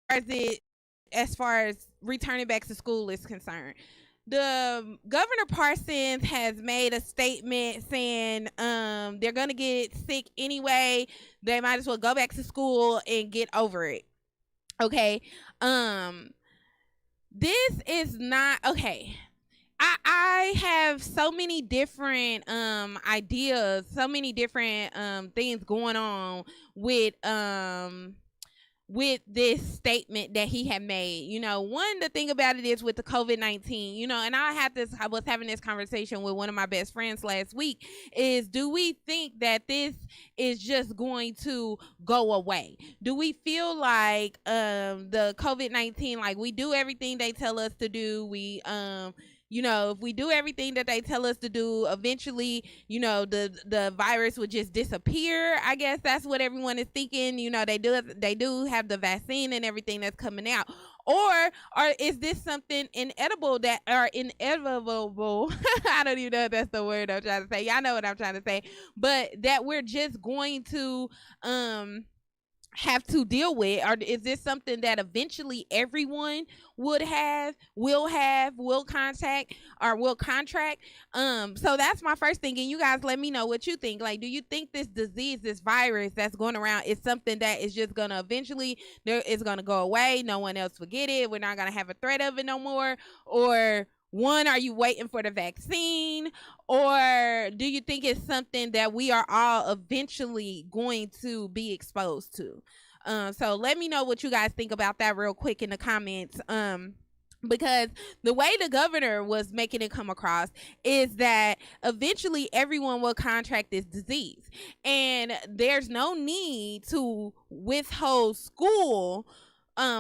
as far as returning back to school is concerned. The Governor Parsons has made a statement saying they're gonna get sick anyway. They might as well go back to school and get over it. Okay. Um this is not okay. I have so many different ideas, so many different things going on with this statement that he had made. One, the thing about it is with the COVID-19, and I was having this conversation with one of my best friends last week, is do we think that this is just going to go away? Do we feel like the COVID-19, like we do everything they tell us to do, if we do everything that they tell us to do, eventually, the virus would just disappear. I guess that's what everyone is thinking. They do have the vaccine and everything that's coming out. Or is this something inedible that are inevitable? I don't even know if that's the word I'm trying to say. Y'all know what I'm trying to say. But that we're just going to have to deal with, or is this something that eventually everyone will contact or will contract? So that's my first thing, and you guys let me know what you think. Like, do you think this disease, this virus that's going around, is something that is just gonna eventually it's gonna go away, no one else will get it, we're not gonna have a threat of it no more? Or one, are you waiting for the vaccine? Or do you think it's something that we are all eventually going to be exposed to? So let me know what you guys think about that real quick in the comments. Because the way the governor was making it come across is that eventually everyone will contract this disease, and there's no need to withhold school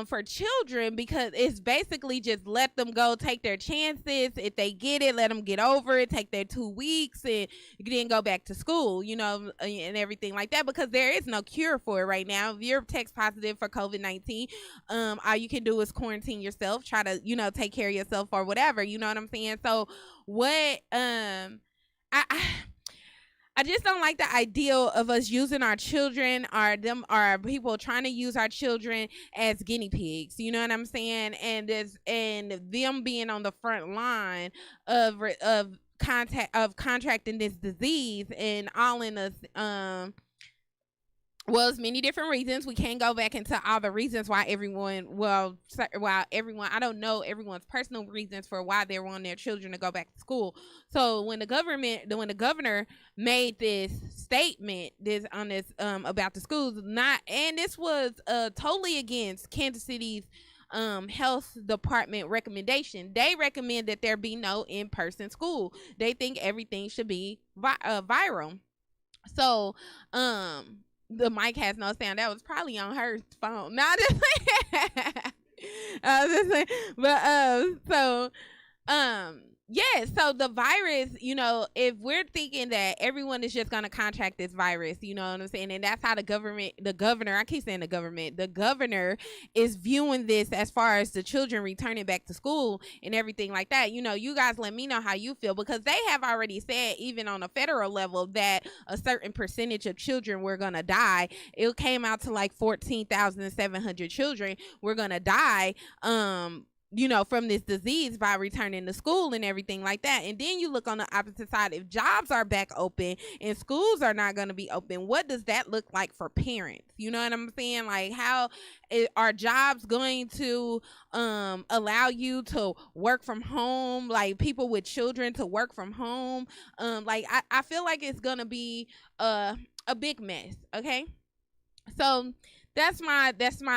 for children, because it's basically just let them go, take their chances. If they get it, let them get over it, take their 2 weeks, and then go back to school, and everything like that, because there is no cure for it right now. If you're test positive for COVID-19, all you can do is quarantine yourself, try to, take care of yourself or whatever, you know what I'm saying? So what, I just don't like the ideal of us using our children, or people trying to use our children as guinea pigs. You know what I'm saying? And them being on the front line of contracting this disease, and all in us it's many different reasons. We can't go back into all the reasons why I don't know everyone's personal reasons for why they want their children to go back to school. So when the governor made this statement about the schools, and this was totally against Kansas City's health department recommendation. They recommend that there be no in-person school. They think everything should be viral. So the mic has no sound. That was probably on her phone. Not just I was just saying, but yeah, so the virus, if we're thinking that everyone is just going to contract this virus, you know what I'm saying? And that's how the governor, I keep saying the governor is viewing this, as far as the children returning back to school and everything like that. You guys let me know how you feel, because they have already said, even on a federal level, that a certain percentage of children were going to die. It came out to like 14,700 children were going to die, from this disease by returning to school and everything like that. And then you look on the opposite side. If jobs are back open and schools are not going to be open, what does that look like for parents? You know what I'm saying? Like, how are jobs going to allow you to work from home, like people with children to work from home? I feel like it's going to be a big mess. Okay, so that's my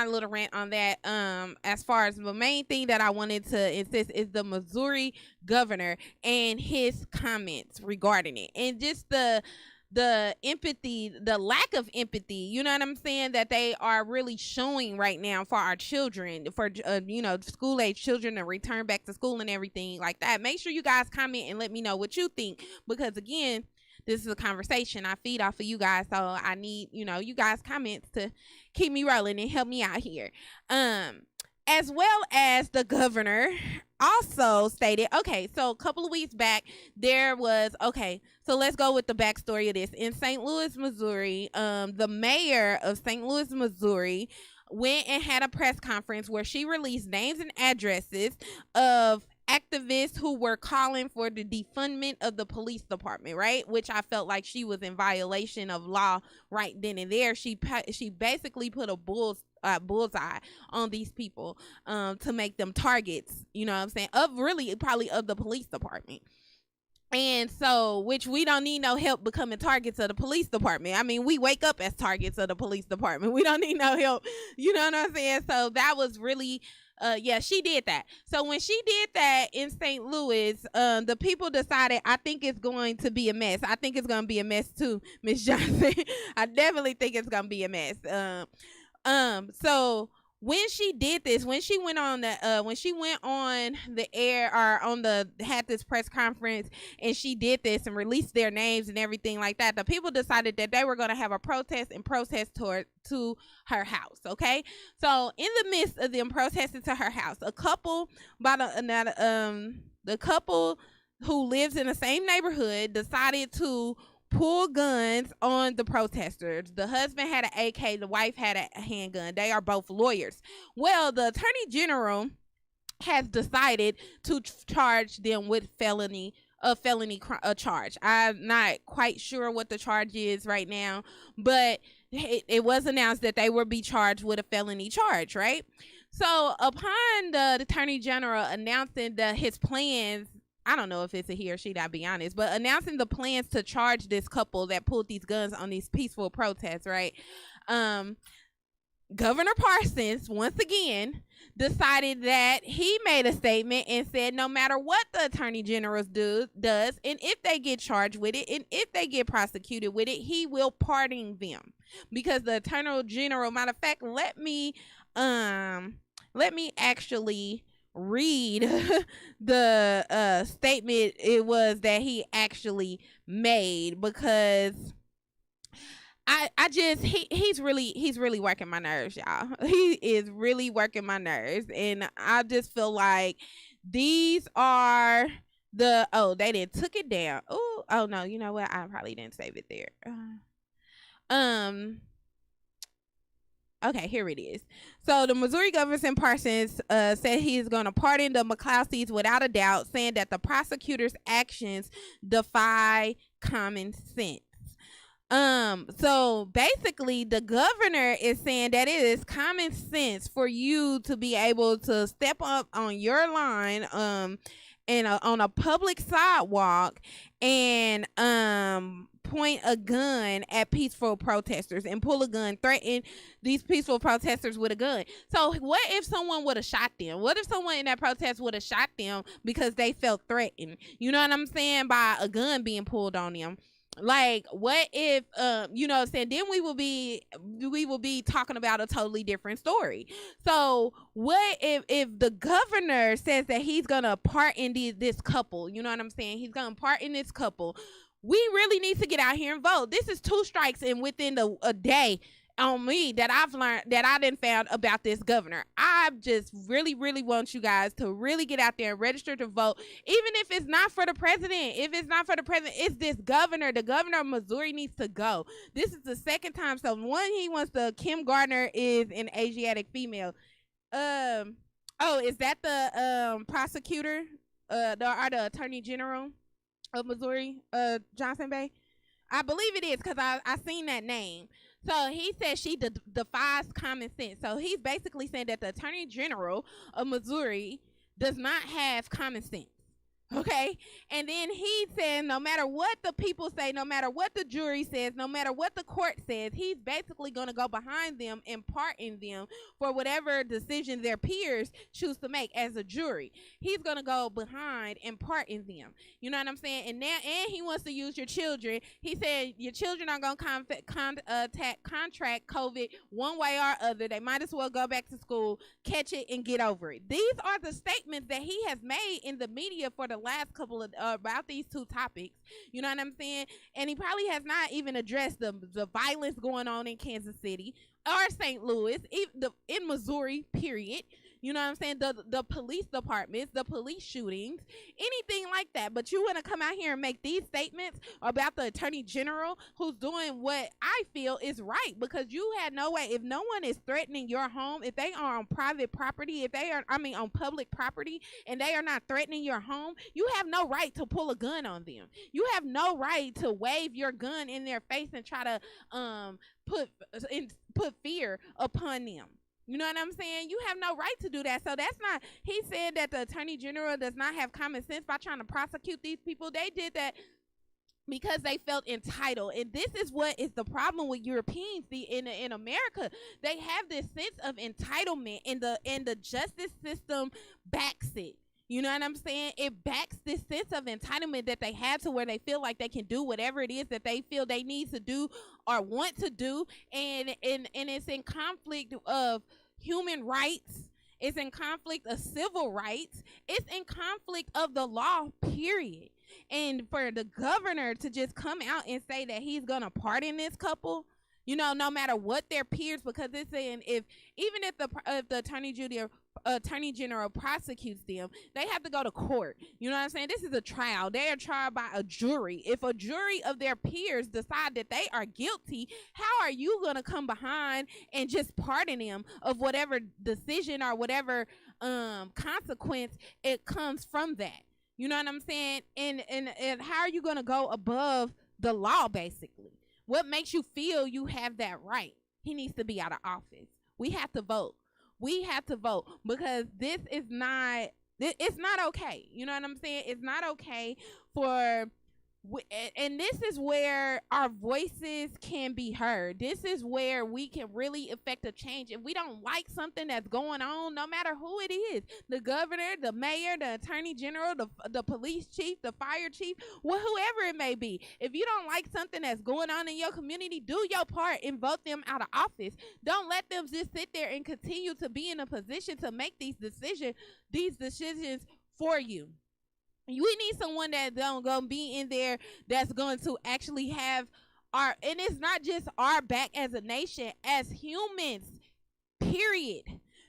little rant on that. As far as the main thing that I wanted to insist is the Missouri governor and his comments regarding it, and just the empathy, the lack of empathy, you know what I'm saying, that they are really showing right now for our children, for school age children to return back to school and everything like that. Make sure you guys comment and let me know what you think, because again, this is a conversation. I feed off of you guys, so I need, you guys' comments to keep me rolling and help me out here. As well as the governor also stated, okay, so a couple of weeks back, so let's go with the backstory of this. In St. Louis, Missouri, the mayor of St. Louis, Missouri went and had a press conference where she released names and addresses of activists who were calling for the defundment of the police department, right? Which I felt like she was in violation of law right then and there. She basically put a bullseye on these people to make them targets, you know what I'm saying, of really probably of the police department. And so, which we don't need no help becoming targets of the police department. I mean, we wake up as targets of the police department. We don't need no help. You know what I'm saying? So that was really, yeah, she did that. So when she did that in St. Louis, the people decided, I think it's going to be a mess. I think it's going to be a mess too, Miss Johnson. I definitely think it's going to be a mess. So when she did this, when she went on the air or had this press conference and she did this and released their names and everything like that, the people decided that they were going to have a protest to her house. Okay, so in the midst of them protesting to her house, the couple who lives in the same neighborhood decided to pull guns on the protesters. The husband had an AK, the wife had a handgun. They are both lawyers. Well, the attorney general has decided to charge them with a felony charge. I'm not quite sure what the charge is right now, but it was announced that they will be charged with a felony charge, right? So upon the attorney general announcing his plans, I don't know if it's a he or she, to be honest, but announcing the plans to charge this couple that pulled these guns on these peaceful protests, right? Governor Parsons, once again, decided that he made a statement and said no matter what the attorney general does, and if they get charged with it, and if they get prosecuted with it, he will pardon them. Because the attorney general, matter of fact, let me actually read the statement it was that he actually made, because he's really working my nerves, y'all. He is really working my nerves, and I just feel like these are they didn't took it down. Oh no, you know what? I probably didn't save it there. Okay, here it is. So the Missouri Governor Parsons said he is going to pardon the McClouseys without a doubt, saying that the prosecutor's actions defy common sense. So basically the governor is saying that it is common sense for you to be able to step up on your line and on a public sidewalk and point a gun at peaceful protesters and pull a gun, threaten these peaceful protesters with a gun. So what if someone would have shot them? What if someone in that protest would have shot them because they felt threatened? You know what I'm saying? By a gun being pulled on them. Like, what if you know what I'm saying, then we will be talking about a totally different story. So what if the governor says that he's gonna pardon this couple? You know what I'm saying? He's gonna pardon this couple. We really need to get out here and vote. This is 2 strikes and within a day on me that I've learned, that I didn't found about this governor. I just really want you guys to really get out there and register to vote, even if it's not for the president. If it's not for the president, it's this governor. The governor of Missouri needs to go. This is the second time. So one, he wants Kim Gardner is an Asiatic female. Is that the prosecutor or the attorney general of Missouri, Johnson Bay? I believe it is, because I seen that name. So he said she defies common sense. So he's basically saying that the attorney general of Missouri does not have common sense. Okay, and then he said no matter what the people say, no matter what the jury says, no matter what the court says, he's basically going to go behind them and pardon them for whatever decision their peers choose to make as a jury. He's going to go behind and pardon them. You know what I'm saying? And he wants to use your children. He said your children are going to contract COVID one way or other. They might as well go back to school, catch it, and get over it. These are the statements that he has made in the media for the last couple of about these 2 topics. You know what I'm saying? And he probably has not even addressed the violence going on in Kansas City or St. Louis, in Missouri, period. You know what I'm saying? The police departments, the police shootings, anything like that. But you want to come out here and make these statements about the attorney general who's doing what I feel is right, because you had no way. If no one is threatening your home, if they are on private property, if they are, I mean, on public property, and they are not threatening your home, you have no right to pull a gun on them. You have no right to wave your gun in their face and try to put fear upon them. You know what I'm saying? You have no right to do that. So that's not, he said that the attorney general does not have common sense by trying to prosecute these people. They did that because they felt entitled. And this is what is the problem with Europeans in America. They have this sense of entitlement, and the justice system backs it. You know what I'm saying? It backs this sense of entitlement that they have, to where they feel like they can do whatever it is that they feel they need to do or want to do. And it's in conflict of human rights. It's in conflict of civil rights. It's in conflict of the law, period. And for the governor to just come out and say that he's going to pardon this couple, you know, no matter what their peers, because it's saying if the attorney general prosecutes them, they have to go to court. You know what I'm saying? This is a trial. They are tried by a jury. If a jury of their peers decide that they are guilty, how are you going to come behind and just pardon them of whatever decision or whatever consequence it comes from that? You know what I'm saying? And how are you going to go above the law, basically? What makes you feel you have that right? He needs to be out of office. We have to vote. We have to vote, because this is not, it's not okay. You know what I'm saying? It's not okay for, and this is where our voices can be heard. This is where we can really affect a change. If we don't like something that's going on, no matter who it is, the governor, the mayor, the attorney general, the police chief, the fire chief, whoever it may be, if you don't like something that's going on in your community, do your part and vote them out of office. Don't let them just sit there and continue to be in a position to make these decisions for you. We need someone that don't gonna be in there that's going to actually have our, and it's not just our back as a nation, as humans, period,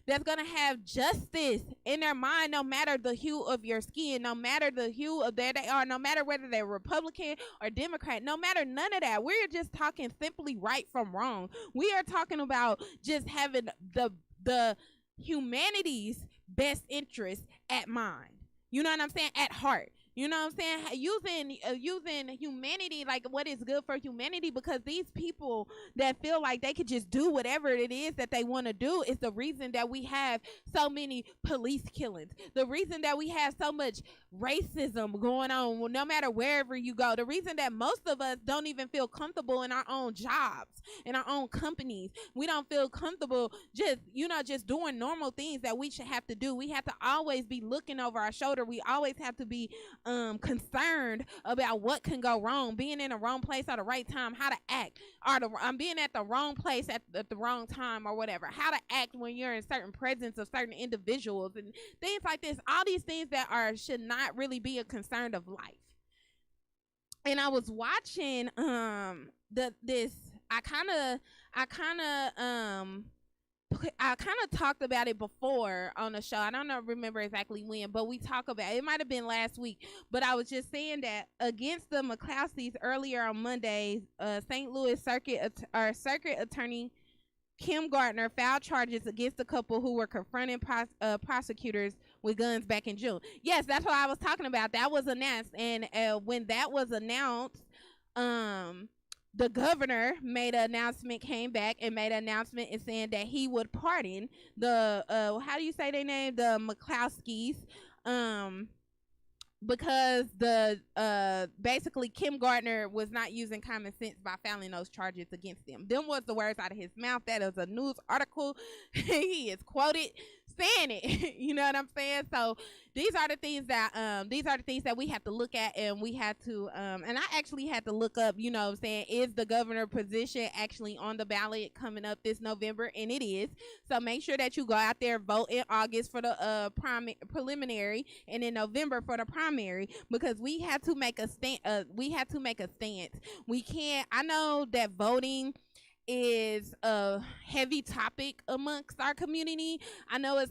that's gonna have justice in their mind, no matter the hue of your skin, no matter the hue of there they are, no matter whether they're Republican or Democrat, no matter none of that. We're just talking simply right from wrong. We are talking about just having the humanity's best interest at mind. You know what I'm saying? At heart. You know what I'm saying? Using humanity, like what is good for humanity, because these people that feel like they could just do whatever it is that they want to do is the reason that we have so many police killings. The reason that we have so much racism going on, no matter wherever you go. The reason that most of us don't even feel comfortable in our own jobs, in our own companies. We don't feel comfortable just doing normal things that we should have to do. We have to always be looking over our shoulder. We always have to be concerned about what can go wrong, being in the wrong place at the right time, how to act, or being at the wrong place at the wrong time, or whatever, how to act when you're in certain presence of certain individuals and things like this. All these things that should not really be a concern of life. And I was watching I kind of talked about it before on the show. I don't remember exactly when, but we talked about it. It might have been last week. But I was just saying that against the McClouseys earlier on Monday, St. Louis Circuit Attorney Kim Gardner filed charges against the couple who were confronting prosecutors with guns back in June. Yes, that's what I was talking about. That was announced, and when that was announced, the governor made an announcement, came back and made an announcement and saying that he would pardon the how do you say their name, the McClouseys, because basically Kim Gardner was not using common sense by filing those charges against them. Them was the words out of his mouth. That is a news article. He is quoted saying it. You know what I'm saying? So these are the things that we have to look at, and we have to and I actually had to look up, you know what I'm saying, is the governor position actually on the ballot coming up this November? And it is. So make sure that you go out there, vote in August for the preliminary, and in November for the primary, because we have to make a stand. We have to make a stance. We can't, I know that voting is a heavy topic amongst our community. I know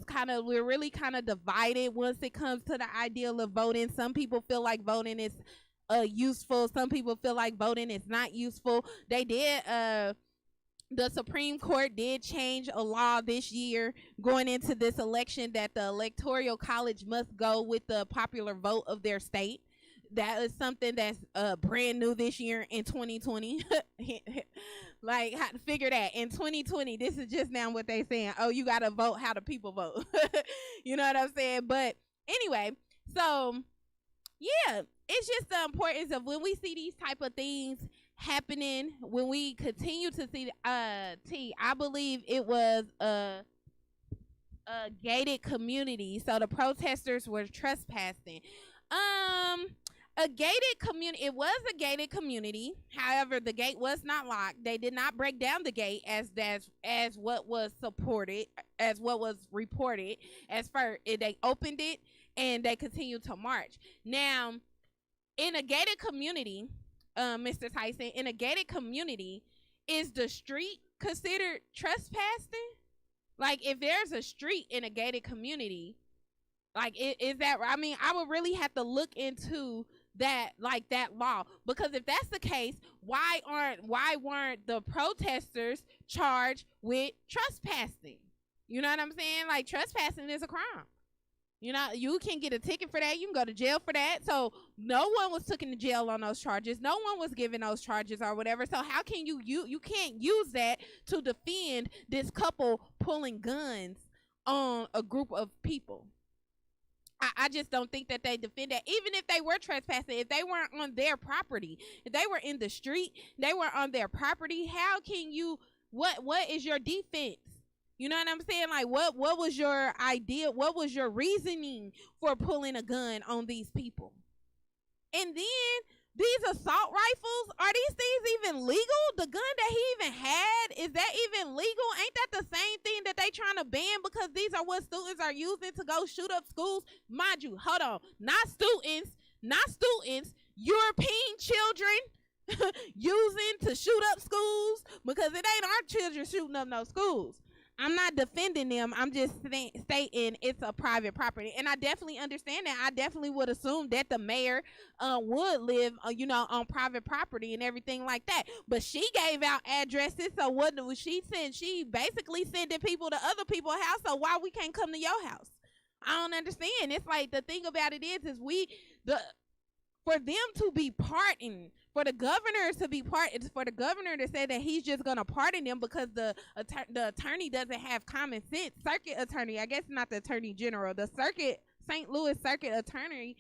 we're really kind of divided once it comes to the ideal of voting. Some people feel like voting is useful. Some people feel like voting is not useful. The Supreme Court did change a law this year going into this election that the Electoral College must go with the popular vote of their state. That is something that's brand new this year in 2020. Like, how to figure that in 2020, this is just now what they saying. Oh, you gotta vote how the people vote. You know what I'm saying? But anyway, so yeah, it's just the importance of when we see these type of things happening, when we continue to see I believe it was a gated community, so the protesters were trespassing. A gated community, it was a gated community. However, the gate was not locked. They did not break down the gate as what was reported. As far they opened it and they continued to march. Now, in a gated community, Mr. Tyson, in a gated community, is the street considered trespassing? Like, if there's a street in a gated community, like, is that, I mean, I would really have to look into that, like, that law, because if that's the case, why weren't the protesters charged with trespassing? You know what I'm saying? Like, trespassing is a crime. You know, you can get a ticket for that. You can go to jail for that. So no one was taken to jail on those charges. No one was given those charges or whatever. So how can you can't use that to defend this couple pulling guns on a group of people? I just don't think that they defend that. Even if they were trespassing, if they weren't on their property, if they were in the street, they were on their property, how can you, what is your defense? You know what I'm saying? Like, what was your idea? What was your reasoning for pulling a gun on these people? And then these assault rifles, are these things even legal? The gun that he even had, is that even legal? Ain't that the same thing that they trying to ban because these are what students are using to go shoot up schools? Mind you, hold on, not students, European children using to shoot up schools, because it ain't our children shooting up no schools. I'm not defending them. I'm just stating it's a private property. And I definitely understand that. I definitely would assume that the mayor would live, on private property and everything like that. But she gave out addresses. So what was she sent? She basically sending people to other people's house. So why we can't come to your house? I don't understand. It's like, the thing about it is for them to be pardoned, for the governor to be pardoned, for the governor to say that he's just going to pardon them because the attorney doesn't have common sense. Circuit attorney, I guess not the attorney general, the St. Louis circuit attorney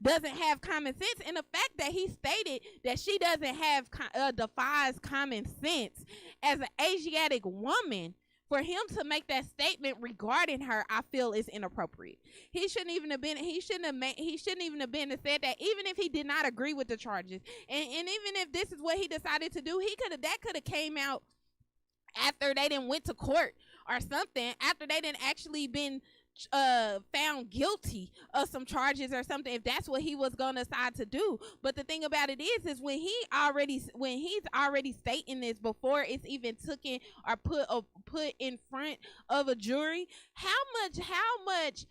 doesn't have common sense. And the fact that he stated that she doesn't have defies common sense as an Asiatic woman, for him to make that statement regarding her, I feel is inappropriate. He shouldn't even have been to said that, even if he did not agree with the charges. And even if this is what he decided to do, that could have came out after they didn't went to court or something, after they didn't actually been found guilty of some charges or something, if that's what he was gonna decide to do. But the thing about it is when he's already stating this before it's even taken or put in front of a jury, how much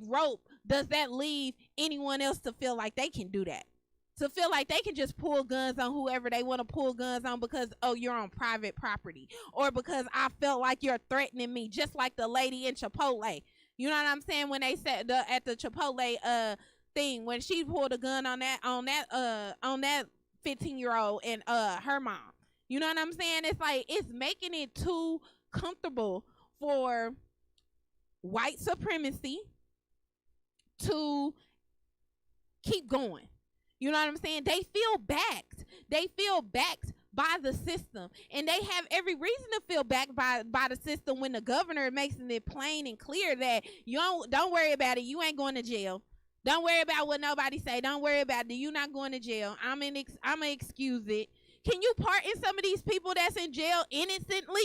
rope does that leave anyone else to feel like they can do that? To feel like they can just pull guns on whoever they want to pull guns on because, oh, you're on private property, or because I felt like you're threatening me, just like the lady in Chipotle. You know what I'm saying? When they said at the Chipotle thing, when she pulled a gun on that 15-year-old and her mom. You know what I'm saying? It's like, it's making it too comfortable for white supremacy to keep going. You know what I'm saying? They feel backed. They feel backed by the system, and they have every reason to feel backed by the system when the governor makes it plain and clear that you don't worry about it. You ain't going to jail. Don't worry about what nobody say. Don't worry about it. You not going to jail. I'm gonna excuse it. Can you pardon some of these people that's in jail innocently?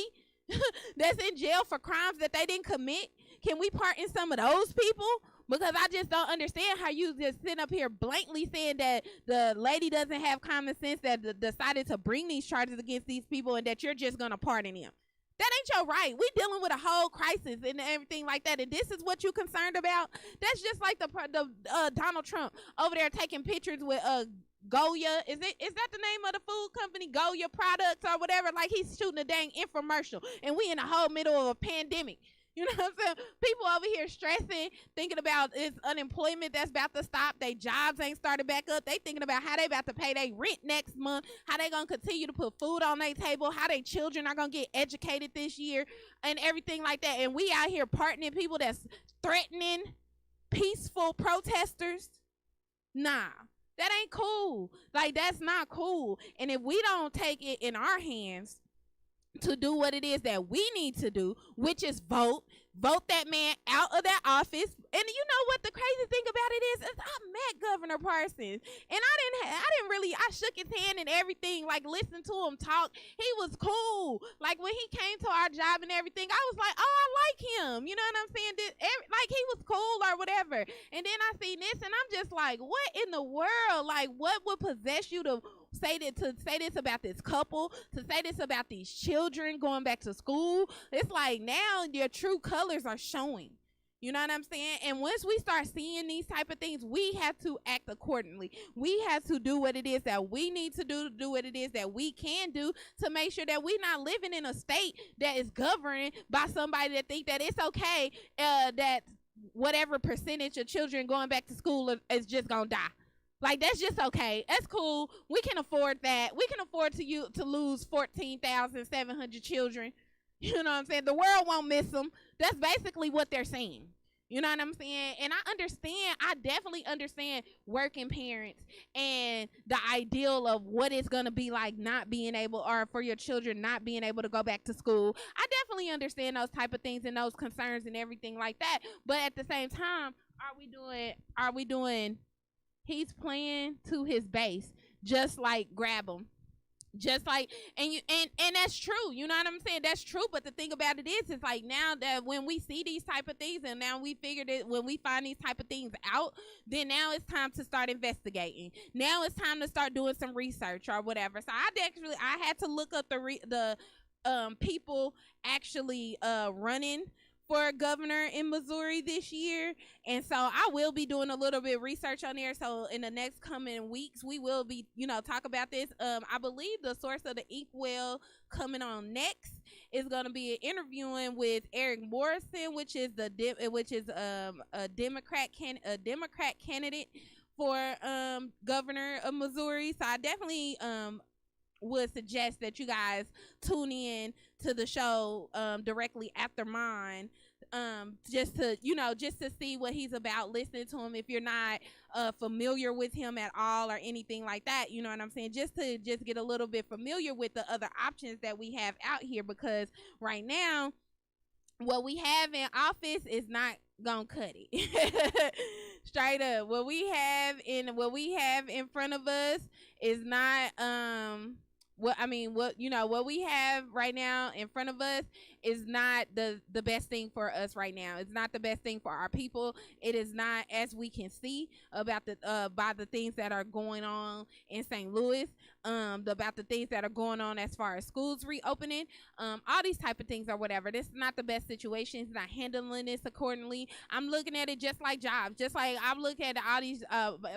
That's in jail for crimes that they didn't commit? Can we pardon some of those people? Because I just don't understand how you just sit up here blatantly saying that the lady doesn't have common sense that decided to bring these charges against these people and that you're just going to pardon them. That ain't your right. We dealing with a whole crisis and everything like that, and this is what you concerned about. That's just like the Donald Trump over there taking pictures with Goya. Is that the name of the food company? Goya products or whatever. Like he's shooting a dang infomercial, and we in the whole middle of a pandemic. You know what I'm saying? People over here stressing, thinking about this unemployment that's about to stop. Their jobs ain't started back up. They thinking about how they about to pay their rent next month, how they going to continue to put food on their table, how their children are going to get educated this year, and everything like that. And we out here pardoning people that's threatening peaceful protesters. Nah. That ain't cool. Like, that's not cool. And if we don't take it in our hands to do what it is that we need to do, which is vote that man out of that office. And you know what the crazy thing about it is I met Governor Parsons, and I shook his hand and everything, like listened to him talk. He was cool. Like when he came to our job and everything, I was like, oh, I like him. You know what I'm saying? Like he was cool or whatever. And then I seen this, and I'm just like, what in the world? Like, what would possess you to say this about this couple, to say this about these children going back to school? It's like now your true colors are showing. You know what I'm saying? And once we start seeing these type of things, we have to act accordingly. We have to do what it is that we need to do what it is that we can do to make sure that we're not living in a state that is governed by somebody that think that it's okay that whatever percentage of children going back to school is just gonna die. Like, that's just okay. That's cool. We can afford that. We can afford to lose 14,700 children. You know what I'm saying? The world won't miss them. That's basically what they're saying. You know what I'm saying? And I definitely understand working parents and the ideal of what it's going to be like not being able, or for your children not being able to go back to school. I definitely understand those type of things and those concerns and everything like that. But at the same time, are we doing, he's playing to his base, just like grab him. Just like, and that's true. You know what I'm saying? That's true. But the thing about it is like now that when we see these type of things, and now we figured it, when we find these type of things out, then now it's time to start investigating. Now it's time to start doing some research or whatever. So I had to look up the people actually running for governor in Missouri this year, and so I will be doing a little bit of research on there. So in the next coming weeks, we will be, talk about this. I believe the source of the KUAW coming on next is going to be interviewing with Eric Morrison, which is a Democrat candidate for governor of Missouri. So I definitely would suggest that you guys tune in to the show directly after mine, just to see what he's about, listening to him if you're not familiar with him at all or anything like that. You know what I'm saying? Just to get a little bit familiar with the other options that we have out here, because right now what we have in office is not gonna cut it. Straight up, what we have in front of us is not what we have right now in front of us is not the best thing for us right now. It's not the best thing for our people. It is not, as we can see about by the things that are going on in St. Louis, about the things that are going on as far as schools reopening, all these type of things or whatever. This is not the best situation. It's not handling this accordingly. I'm looking at it just like jobs, just like I'm looking at all these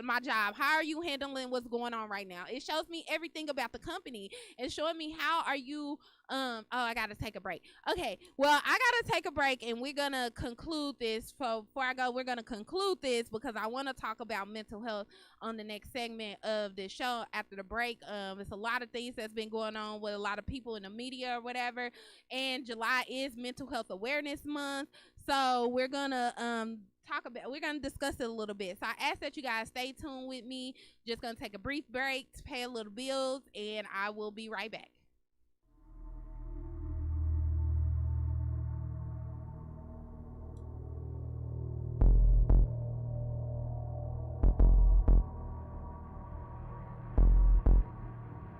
my job. How are you handling what's going on right now? It shows me everything about the company. It's showing me how are you I gotta take a break. Okay, well, I gotta take a break, and we're gonna conclude this. Before I go, we're gonna conclude this because I want to talk about mental health on the next segment of this show after the break. It's a lot of things that's been going on with a lot of people in the media or whatever, and July is Mental Health Awareness Month, so we're gonna we're gonna discuss it a little bit. So I ask that you guys stay tuned with me. Just gonna take a brief break to pay a little bills, and I will be right back.